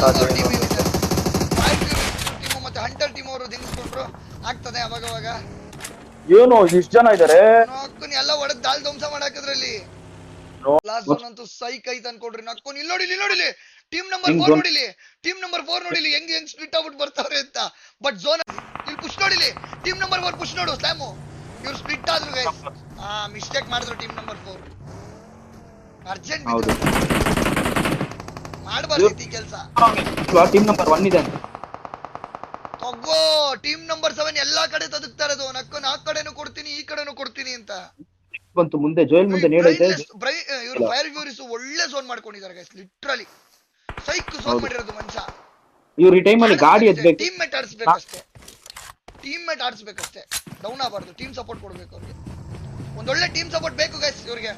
ಇನ್ನೊಂದು ಟೀಮ್ ಏನಿದೆ ಟೀಮ್ ಮತ್ತೆ ಹಂಟರ್ ಟೀಮ್ ಅವರು ದಿಂಗಿಸ್ಕೊಂಡ್ರು ಆಗ್ತದೆ ಅವಾಗ ಏನು ಇಷ್ಟು ಜನ ಇದಾರೆ ನಕ್ಕನ್ ಎಲ್ಲ ಹೊಡೆದ್ ದಾಲ್ ಧ್ವಂಸ ಮಾಡಾಕದ್ರಲ್ಲಿ ಲಾಸ್ಟ್ ಝೋನ್ ಅಂತೂ ಸೈಕ್ ಐತ್ ಅನ್ಕೊಡ್ರಿ ನಕ್ಕನ್ ಇಲ್ಲಿ ನೋಡಿಲಿ ಟೀಮ್ ನಂಬರ್ 4 ನೋಡಿಲಿ ಟೀಮ್ ನಂಬರ್ 4 ನೋಡಿಲಿ ಹೆಂಗ್ ಸ್ಪ್ಲಿಟ್ ಆಗ್ಬಿಟ್ಟು ಬರ್ತಾವ್ರೆ ಅಂತ ಬಟ್ ಝೋನ್ ಇಲ್ಲಿ ಪುಷ್ ನೋಡಿಲಿ ಟೀಮ್ ನಂಬರ್ 4 ಪುಷ್ ನೋಡು ಸ್ಲ್ಯಾಮು ಇವ್ರು ಸ್ಪ್ಲಿಟ್ ಆದ್ರು ಗೈಸ್ ಮಿಸ್ಟೇಕ್ ಮಾಡಿದ್ರು ಟೀಮ್ ನಂಬರ್ 4 ಅರ್ಜೆಂಟ್ ಮಾಡಬಾರ್ದು ಈ ಕೆಲಸ ಟೀಮ್ ನಂಬರ್ 1 ಇದೆ ತಗೋ ಟೀಮ್ ನಂಬರ್ 7 ಎಲ್ಲಾ ಕಡೆ ತದಕ್ತಾ ಇರೋದು ನಕ್ಕನ್ ಆ ಕಡೆನೂ ಕೊಡ್ತೀನಿ ಈ ಕಡೆನೂ ಕೊಡ್ತೀನಿ ಅಂತ ಬಂತು ಮುಂದೆ ಜೋಯಲ್ ಮುಂದೆ ನೇಡೈತೆ ಇವರು ಫೈರ್ ಫ್ಯೂರಿಸ್ ಒಳ್ಳೆ ಝೋನ್ ಮಾಡ್ಕೊಂಡಿದ್ದಾರೆ ಗೈಸ್ ಲಿಟರಲಿ ಸೈಕ್ ಝೋನ್ ಮಾಡಿರೋದು ಮನುಷ್ಯ ಇವ್ರು ಈ ಟೈಮ್ ಅಲ್ಲಿ ಗಾಡಿ ಎತ್ತಬೇಕು ಟೀಮ್ ಮೇಟ್ ಆಡಿಸ್ಬೇಕಷ್ಟೇ ಡೌನ್ ಆಗಬಾರ್ದು ಟೀಮ್ ಸಪೋರ್ಟ್ ಕೊಡ್ಬೇಕು ಅವ್ರಿಗೆ ಒಂದೊಳ್ಳೆ ಟೀಮ್ ಸಪೋರ್ಟ್ ಬೇಕು ಗೈಸ್ ಇವ್ರಿಗೆ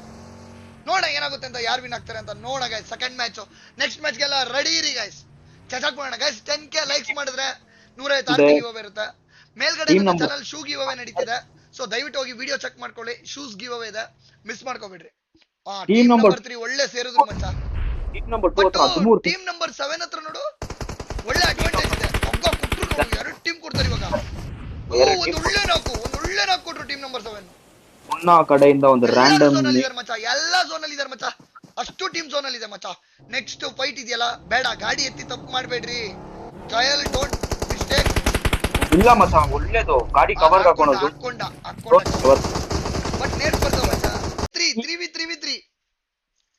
ನೋಡ ಏನಾಗುತ್ತೆ ಅಂತ ಯಾರು ವಿನ್ ಆಗ್ತಾರೆ ಅಂತ ನೋಡ ಗೈಸ್ ಸೆಕೆಂಡ್ ಮ್ಯಾಚ್ ನೆಕ್ಸ್ಟ್ ಮ್ಯಾಚ್ಗೆಲ್ಲ ರೆಡಿ ಇರಿ ಗೈಸ್ ಚಟಾಕ್ ಮಾಡೋಣ ಗೈಸ್ 10k ಲೈಕ್ಸ್ ಮಾಡಿದ್ರೆ 156 ಗಿವ್ ಅವೇ ಇರುತ್ತೆ ಮೇಲ್ಗಡೆ ಚಾನಲ್ ಶೂ ಗಿವ್ ಅವೇ ನಡೀತಿದೆ ಸೊ ದಯವಿಟ್ಟು ಹೋಗಿ ವಿಡಿಯೋ ಚೆಕ್ ಮಾಡ್ಕೊಳ್ಳಿ ಶೂಸ್ ಗಿವ್ ಅವೇ ಇದೆ ಮಿಸ್ ಮಾಡ್ಕೋಬೇಡ್ರಿ ಟೀಮ್ ನಂಬರ್ 3 ಒಳ್ಳೆ ಸೇರಿದ್ರು ಮಚ್ಚ ಟೀಮ್ ನಂಬರ್ 7 ಹತ್ರ ನೋಡು ಒಳ್ಳೆ ಅಡ್ವಾಂಟೇಜ್ ಇದೆ ಒಬ್ಬ ಕೊಟ್ರು ನೋಡು ಎರಡು ಟೀಮ್ ಕೊಡ್ತಾರೆ ಇವಾಗ ಒಂದು ಒಳ್ಳೆ ನಾಕ್ ಕೊಟ್ರು ಟೀಮ್ ನಂಬರ್ 7 ಮುನ್ನ ಕಡೆಯಿಂದ ಒಂದು ರ್ಯಾಂಡಮ್ ಮಚ್ಚ ಎಲ್ಲಾ ಝೋನ್ ಅಲ್ಲಿ ಇದಾರೆ ಮಚ್ಚ ಅಷ್ಟು ಟೀಮ್ ಝೋನ್ ಅಲ್ಲಿ ಇದೆ ಮಚ್ಚ ನೆಕ್ಸ್ಟ್ ಫೈಟ್ ಇದೆಯಲ್ಲ ಬೇಡ ಗಾಡಿ ಎತ್ತಿ ತಪ್ಪು ಮಾಡಬೇಡ್ರಿ ಟ್ರಯಲ್ ಡೋಂಟ್ ಮಿಸ್ಟೇಕ್ ಇಲ್ಲ ಮಚ್ಚ ಒಳ್ಳೇದು ಗಾಡಿ ಕವರ್ ಹಾಕೊಳ್ಳೋದು ಬಟ್ ನೇಟ್ ಬರ್ತಾವ ಮಚ್ಚ 3v3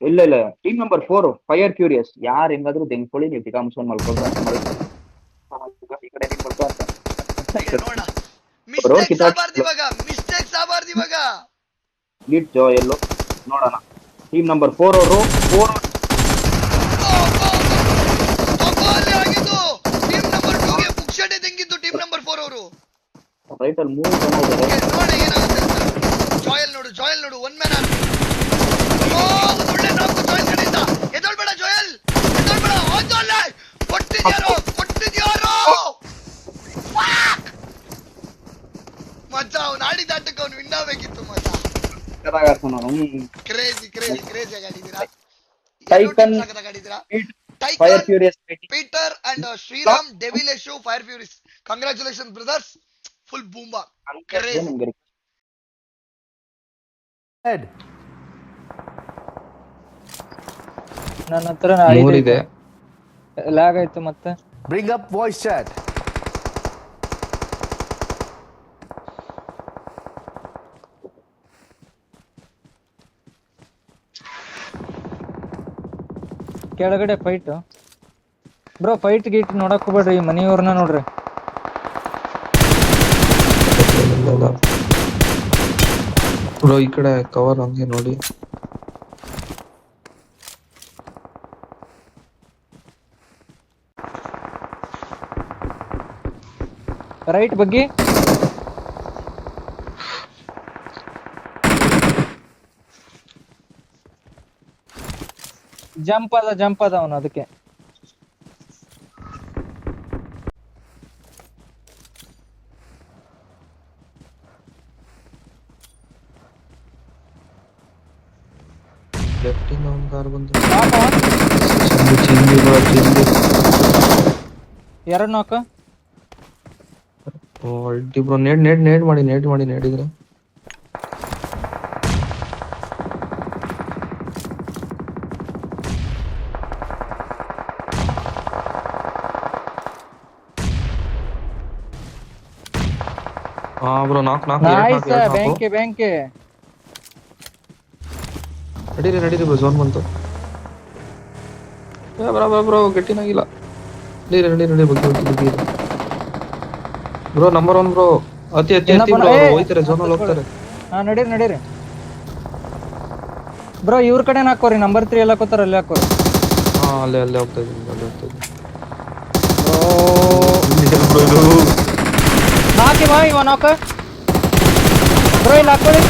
ಇಲ್ಲ ಟೀಮ್ ನಂಬರ್ 4 ಫೈರ್ ಕ್ಯೂರಿಯಸ್ ಯಾರು ಹೆಂಗಾದ್ರೂ ತೆಂಗ್ಕೊಳ್ಳಿ ನೀವು ಟಿಕಾಮ್ಸೋನ್ ಮಾಡ್ಕೊಂಡ್ರೆ ಈ ಕಡೆ ನೋಡ ಮಿಸ್ಟೇಕ್ಸ್ ಆಗಬಾರ್ದು ಇವಾಗ ಲೀಡ್ ಎಲ್ಲೋ ನೋಡೋಣ ಟೀಮ್ ನಂಬರ್ 4 ಅವರು ಟೀಮ್ ನಂಬರ್ 2 ಗೆ ಬುಕ್ಶೆಟ್ ತೆಂಗಿದ್ದು ಟೀಮ್ ನಂಬರ್ 4 ಅವರು ರೈಟ್ ಅಲ್ಲಿ 3 ಜನ ಇದ್ದಾರೆ ನೋಡ ಏನಾಗುತ್ತೆ ಜಾಯಲ್ ನೋಡು ಒನ್ ಮ್ಯಾನ್ ಒಳ್ಳೆ ನಾಲ್ಕು ಜಾಯಲ್ ಕಡೆಯಿಂದ ಎದೊಳ್ಬೇಡ ಜಾಯಲ್ ಎದೊಳ್ಬೇಡ ಹೋದಲ್ಲ ಕೊಟ್ಟಿದ್ಯಾರೋ ಮಚ್ಚ ಅವ್ನು ಆಡಿದ ಆಟಕ್ಕೆ ಅವ್ನು ವಿನ್ ಆಗ್ಬೇಕಿತ್ತು ಮಚ್ಚ ಕ್ರೇಜಿ ಆಡಿದ್ದೀರಾ fire furious Peter and Shriram devil Yashu fire furious congratulation brothers full ಬೂಂಬಾ ಕ್ರೇಜಿ ನನ್ನ ಹತ್ರ ಇದೆ ಲ್ಯಾಗ್ ಆಯ್ತು ಮತ್ತೆ ಬ್ರಿಂಗ್ ಅಪ್ ವಾಯ್ಸ್ ಚಾಟ್ ಕೆಳಗಡೆ ಫೈಟ್ ಬ್ರೋ ಫೈಟ್ ಗೀಟ್ ನೋಡಕ್ ಹೋಗ್ಬೇಡ್ರಿ ಮನೆಯವ್ರನ್ನ ನೋಡ್ರಿ ಬ್ರೋ ಈ ಕಡೆ ಕವರ್ ಹಂಗೆ ನೋಡಿ ರೈಟ್ ಬಗ್ಗೆ ಜಂಪ್ ಅದ ಅವನು ಅದಕ್ಕೆ ಲೆಫ್ಟಿಂದ ಒಂದು ಕಾರ್ ಬಂತು ಎರಡು ನಾಕ ಅಲ್ಟಿ ಬ್ರೋ ನೇಡ್ ಮಾಡಿ ನೇಡಿದ್ರೆ ಹಾ ಬ್ರೋ ನಾಕ್ ಬ್ಯಾಂಕೆ ನಡೀರಿ ಬ್ರೋ ಝೋನ್ ಬಂತು ಬ್ರೋ ಗಟ್ಟಿನಾಗಿಲ್ಲ ನಡೀರಿ ಬಗ್ಗೆ ಬ್ರೋ ನಂಬರ್ 1 ಬ್ರೋ ಅತಿ ಬ್ರೋ ಹೋಯ್ತಾರೆ ಝೋನ್ ಅಲ್ಲಿ ಹೋಗ್ತಾರೆ ಹಾ ನಡೀರಿ ಬ್ರೋ ಇವ್ರ ಕಡೆ ಹಾಕೋರಿ ನಂಬರ್ 3 ಎಲ್ಲ ಹಾಕೋತಾರ ಅಲ್ಲಿ ಹಾಕೋರಿ ಹಾ ಅಲ್ಲೇ ಹೋಗ್ತಾ ಇದ್ದೀನಿ ನಾಕಿ ಬಾ ಇವ ನಾಕ ಬ್ರೋ ಇಲ್ಲಿ ಹಾಕೊಳ್ಳಿ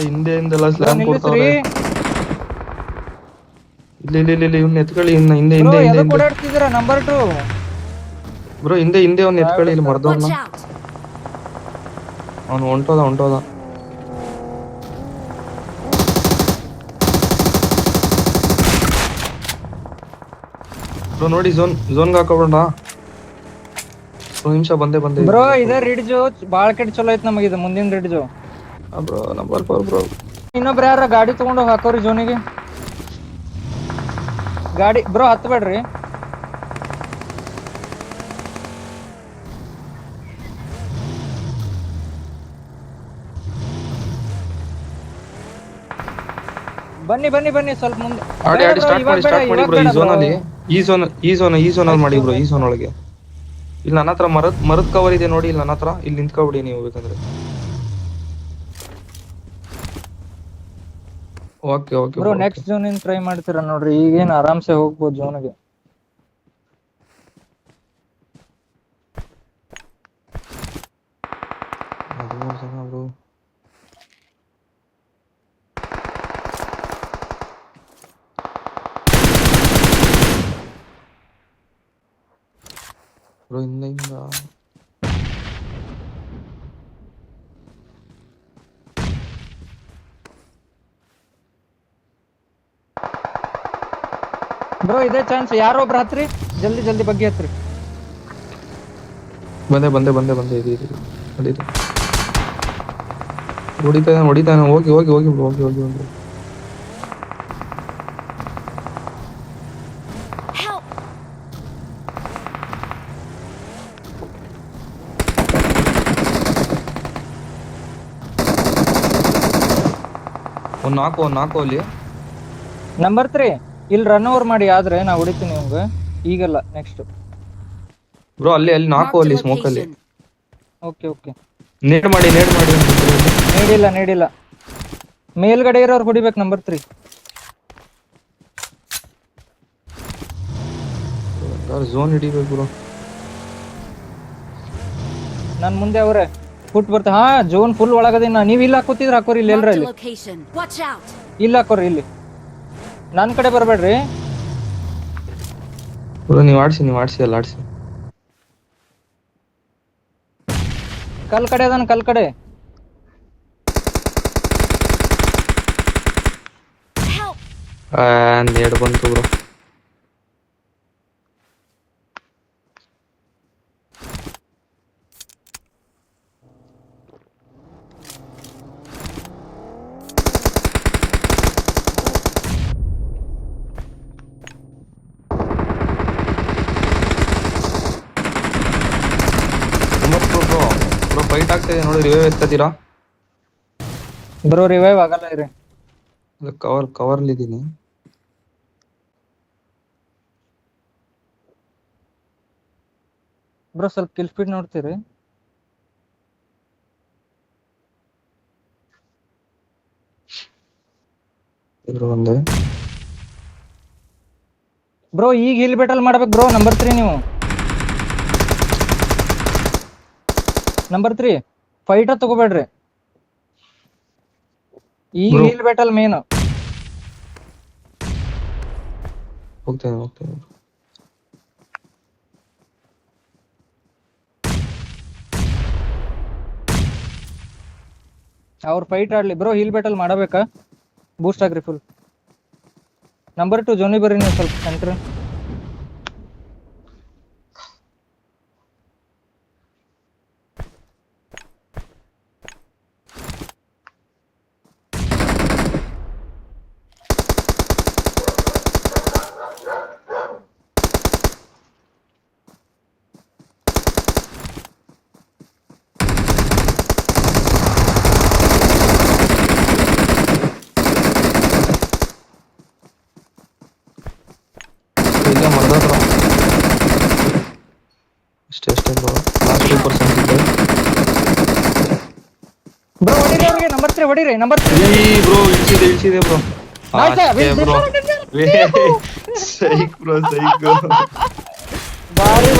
ಹಿಂದೆಲ್ಲ ಸ್ಲ್ಯಾಮ್ ಕೊಡ್ತಾವ್ರೆ ಇಲ್ಲಿ ಇವ್ನ ಎತ್ಕೊಳ್ಳಿ ಹಿಂದೆ ಕೊಡಾಡ್ತಿದ್ದೀರಾ ನಂಬರ್ 2 ಬ್ರೋ ಹಿಂದೆ ಅವ್ನ ಎತ್ಕೊಳ್ಳಿ ಇಲ್ಲಿ ಮರ್ದವ್ನ ಅವನು ಹೊಂಟೋದ ಬ್ರೋ ನೋಡಿ ಝೋನ್ಗೆ ಹಾಕೋಬೇಡ. ನಿಮಿಷ ಬಂದೆ ಬ್ರೋ ಇದೇ ರಿಡ್ಜು ಬಾಳ ಕೆಟ್ಟ ಚಲೋ ಐತ್ ನಮಗೆ ಇದು ಮುಂದಿನ ರಿಡ್ಜು. Bro number 4 bro. ಇನ್ನೊಬ್ರ ಯಾರ ಗಾಡಿ ತಗೊಂಡು ಹಾಕೋರಿ ಜೋನಿಗೆ ಗಾಡಿ. ಬ್ರೋ ಹತ್ಬೇಡ್ರಿ. ಬನ್ನಿ ಬನ್ನಿ ಬನ್ನಿ ಸ್ವಲ್ಪ ಮುಂದೆ ಆಡಿ ಸ್ಟಾರ್ಟ್ ಮಾಡಿ ಬ್ರೋ. ಈ ಝೋನ್ ಅಲ್ಲಿ ಮಾಡಿ ಬ್ರೋ. ಈ ಝೋನ್ ಒಳಗೆ ಇಲ್ಲಿ ನನ್ನ ಹತ್ರ ಮರದ ಕವರ್ ಇದೆ ನೋಡಿ. ಇಲ್ಲಿ ನನ್ನ ಹತ್ರ ಇಲ್ಲಿ ನಿಂತ್ಕೊಬಿಡಿ ನೀವು ಬೇಕಂದ್ರೆ. ಓಕೆ ಬ್ರೋ ನೆಕ್ಸ್ಟ್ ಝೋನ್ ಇನ್ ಟ್ರೈ ಮಾಡ್ತೀರಾ ನೋಡ್ರಿ. ಈಗೇನ್ ಆರಾಮ್ಸೆ ಹೋಗ್ಬೋದು ಝೋನ್ಗೆ. ಬ್ರೋ ಹಿಂಗ ಬ್ರೋ ಇದೇ ಚಾನ್ಸ್. ಯಾರೋ ಒಬ್ರು ಹತ್ರಿ, ಜಲ್ದಿ ಬಗ್ಗೆ ಹತ್ರಿ. ಬಂದೆ ಇದು ಹೊಡಿತಾನೆ. ಹೋಗಿ ಒಂದು ನಾಲ್ಕು ಅಲ್ಲಿ. ನಂಬರ್ 3 ಇಲ್ಲಿ ರನ್ ಓವರ್ ಮಾಡಿ. ಆದ್ರೆ ನಾ ಹೊಡಿತೀನಿ ನಿಮ್ಗೆ. ಈಗಲ್ಲ ನೆಕ್ಸ್ಟ್. ಬ್ರೋ ಅಲ್ಲಿ ನಾಲ್ಕು ಅಲ್ಲಿ ಸ್ಮೋಕ್ ಅಲ್ಲಿ. ಓಕೆ ನೇಡ್ ಮಾಡಿ. ನೀಡಿಲ್ಲ. ಮೇಲ್ಗಡೆ ಇರೋರು ಹೊಡಿಬೇಕು ನಂಬರ್ 3. ಝೋನ್ ಹಿಡಿಬೇಕು ಬ್ರೋ. ನನ್ ಮುಂದೆ ಅವ್ರೆ ಫುಟ್ ಬರ್ತಾ. ಹಾ ಝೋನ್ ಫುಲ್ ಒಳಗದಿನ. ನೀವ್ ಇಲ್ಲಿ ಹಾಕೋತಿದ್ರ ಹಾಕೋರಿ. ಇಲ್ಲಿ ಎಲ್ರ ಇಲ್ಲಿ ಹಾಕೋರಿ. ಇಲ್ಲಿ ನನ್ ಕಡೆ ಬರ್ಬೇಡ್ರಿ ಬ್ರೋ. ನೀವ್ ಆಡ್ಸಿ ಅಲ್ಲ ಆಡ್ಸಿ. ಕಲ್ ಕಡೆ ಅದಾನ. ಕಲ್ ಕಡೆ ನೇಡ್ ಬಂತು ಬ್ರೋ. ಫೈಟ್ ಆಗ್ತಿದೆ ನೋಡಿ. Revive ಎತ್ತೀರಾ bro? ರಿವೈವ್ ಆಗಲ್ಲ ಇರಿ. ಕವರ್ ಇದ್ದೀನಿ. ಬ್ರೋ ಸ್ವಲ್ಪ ಕಿಲ್ ಸ್ಪೀಡ್ ನೋಡ್ತೀರಿ? ಒಂದೇ ಬ್ರೋ ಈಗ ಹಿಲ್ ಬೆಟಲ್ ಮಾಡ್ಬೇಕು ಬ್ರೋ. ನಂಬರ್ 3 ನೀವು. ನಂಬರ್ 3 ಫೈಟ್ ತಗೋಬೇಡ್ರಿ. ಈಗ ಹಿಲ್ ಬೆಟಲ್ ಮೇನ್. ಹೋಗ್ತೇನೆ. ಅವ್ರ ಫೈಟ್ ಆಡ್ಲಿ ಬ್ರೋ. ಹಿಲ್ ಬೆಟಲ್ ಮಾಡಬೇಕಾ? ಬೂಸ್ಟ್ ಆಗ್ರಿ ಫುಲ್. ನಂಬರ್ 2 ಜೋನಿ ಬರ್ರಿ ನೀವು ಸ್ವಲ್ಪ ಸೆಂಟ್ರ್. ಅಷ್ಟೇ ಬ್ರೋ. ಲಾಸ್ಟ್ 2% ಇದೆ ಬ್ರೋ. ಹೊಡಿರಿ ಅವ್ರಿಗೆ. ನಂಬರ್ 3 ಹೊಡಿರಿ. Number 3 bro. ಇಳಿಸಿದೆ ಬ್ರೋ. Psych bro. ಬಾರಿ